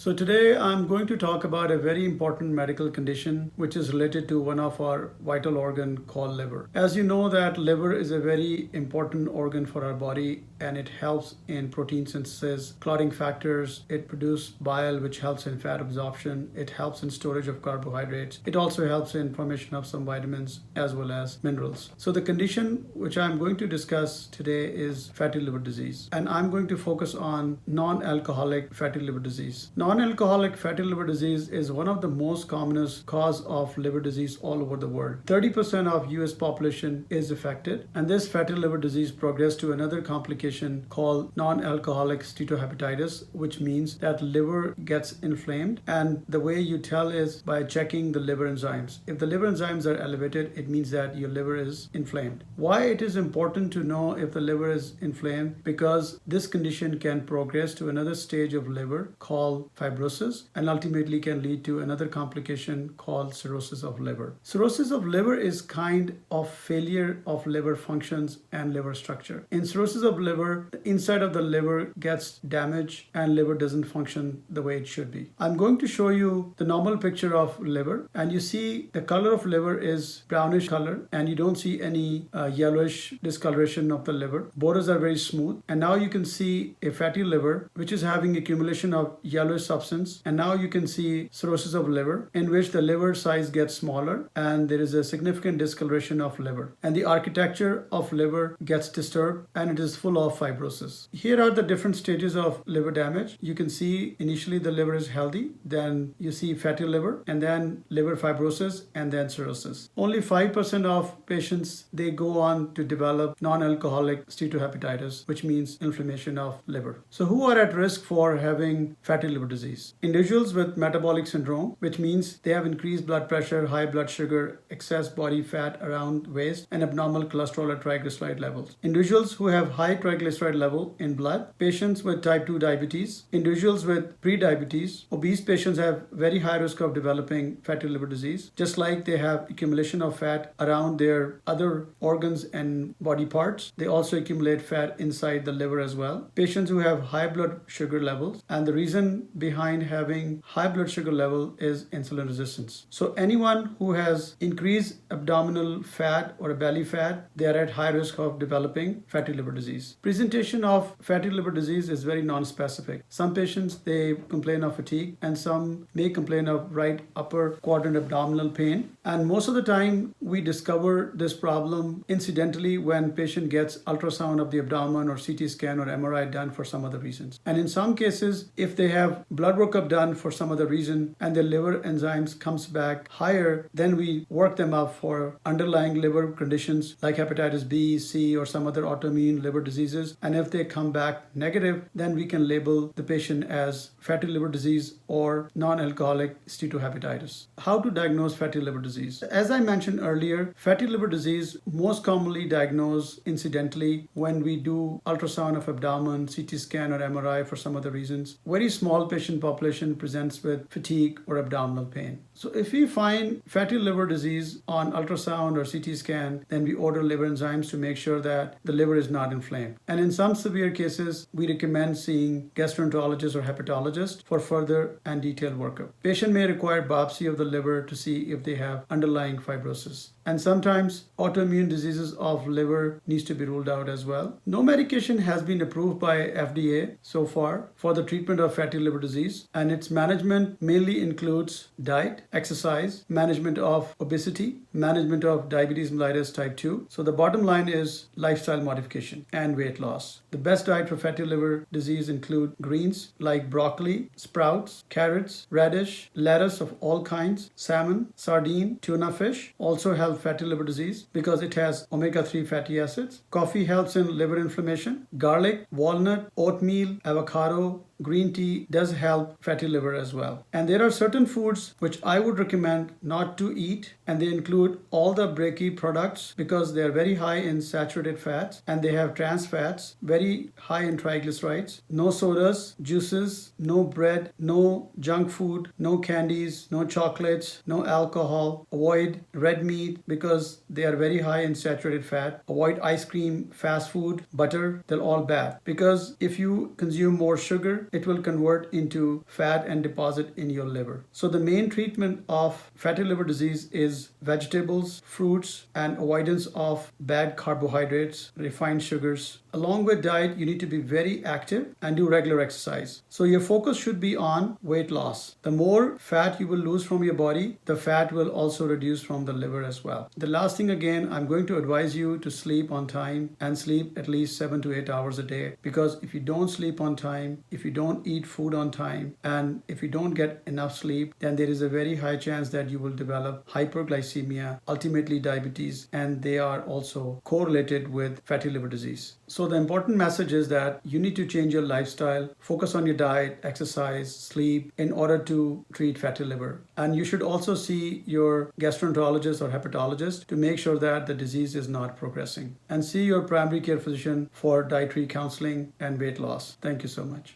So today I'm going to talk about a very important medical condition which is related to one of our vital organ called liver. As you know that liver is a very important organ for our body and it helps in protein synthesis, clotting factors, it produces bile which helps in fat absorption, it helps in storage of carbohydrates, it also helps in formation of some vitamins as well as minerals. So the condition which I'm going to discuss today is fatty liver disease, and I'm going to focus on non-alcoholic fatty liver disease. Non-alcoholic fatty liver disease is one of the most commonest cause of liver disease all over the world. 30% of US population is affected, and this fatty liver disease progressed to another complication called non-alcoholic steatohepatitis, which means that liver gets inflamed, and the way you tell is by checking the liver enzymes. If the liver enzymes are elevated, it means that your liver is inflamed. Why it is important to know if the liver is inflamed? Because this condition can progress to another stage of liver called fibrosis and ultimately can lead to another complication called cirrhosis of liver. Cirrhosis of liver is kind of failure of liver functions and liver structure. In cirrhosis of liver, the inside of the liver gets damaged and liver doesn't function the way it should be. I'm going to show you the normal picture of liver, and you see the color of liver is brownish color and you don't see any yellowish discoloration of the liver. Borders are very smooth, and now you can see a fatty liver which is having accumulation of yellowish substance, and now you can see cirrhosis of liver in which the liver size gets smaller and there is a significant discoloration of liver, and the architecture of liver gets disturbed and it is full of fibrosis. Here are the different stages of liver damage. You can see initially the liver is healthy, then you see fatty liver, and then liver fibrosis, and then cirrhosis. Only 5% of patients, they go on to develop non-alcoholic steatohepatitis, which means inflammation of liver. So who are at risk for having fatty liver disease? Individuals with metabolic syndrome, which means they have increased blood pressure, high blood sugar, excess body fat around waist, and abnormal cholesterol or triglyceride levels. Individuals who have high triglyceride level in blood, patients with type 2 diabetes, individuals with pre-diabetes. Obese patients have very high risk of developing fatty liver disease, just like they have accumulation of fat around their other organs and body parts. They also accumulate fat inside the liver as well. Patients who have high blood sugar levels, and the reason behind having high blood sugar level is insulin resistance. So anyone who has increased abdominal fat or belly fat, they are at high risk of developing fatty liver disease. Presentation of fatty liver disease is very non-specific. Some patients, they complain of fatigue, and some may complain of right upper quadrant abdominal pain. And most of the time we discover this problem incidentally when patient gets ultrasound of the abdomen or CT scan or MRI done for some other reasons. And in some cases, if they have blood workup done for some other reason and their liver enzymes comes back higher, then we work them up for underlying liver conditions like hepatitis B, C, or some other autoimmune liver diseases. And if they come back negative, then we can label the patient as fatty liver disease or non-alcoholic steatohepatitis. How to diagnose fatty liver disease? As I mentioned earlier, fatty liver disease most commonly diagnosed incidentally when we do ultrasound of abdomen, CT scan, or MRI for some other reasons. Very small patient population presents with fatigue or abdominal pain. So if we find fatty liver disease on ultrasound or CT scan, then we order liver enzymes to make sure that the liver is not inflamed. And in some severe cases, we recommend seeing gastroenterologist or hepatologist for further and detailed workup. Patient may require biopsy of the liver to see if they have underlying fibrosis. And sometimes autoimmune diseases of liver needs to be ruled out as well. No medication has been approved by FDA so far for the treatment of fatty liver disease, and its management mainly includes diet, exercise, management of obesity, management of diabetes mellitus type 2. So the bottom line is lifestyle modification and weight loss. The best diet for fatty liver disease include greens like broccoli, sprouts, carrots, radish, lettuce of all kinds, salmon, sardine, tuna fish. Also help fatty liver disease because it has omega-3 fatty acids. Coffee helps in liver inflammation. Garlic, walnut, oatmeal, avocado, green tea does help fatty liver as well. And there are certain foods which I would recommend not to eat, and they include all the breaky products because they are very high in saturated fats and they have trans fats, very high in triglycerides. No sodas, juices, no bread, no junk food, no candies, no chocolates, no alcohol. Avoid red meat because they are very high in saturated fat. Avoid ice cream, fast food, butter, they're all bad because if you consume more sugar, it will convert into fat and deposit in your liver. So the main treatment of fatty liver disease is vegetables, fruits, and avoidance of bad carbohydrates, refined sugars. Along with diet, you need to be very active and do regular exercise. So your focus should be on weight loss. The more fat you will lose from your body, the fat will also reduce from the liver as well. The last thing, again, I'm going to advise you to sleep on time and sleep at least 7 to 8 hours a day, because if you don't sleep on time, if you don't eat food on time, and if you don't get enough sleep, then there is a very high chance that you will develop hyperglycemia, ultimately diabetes, and they are also correlated with fatty liver disease. So the important message is that you need to change your lifestyle, focus on your diet, exercise, sleep in order to treat fatty liver. And you should also see your gastroenterologist or hepatologist to make sure that the disease is not progressing. And see your primary care physician for dietary counseling and weight loss. Thank you so much.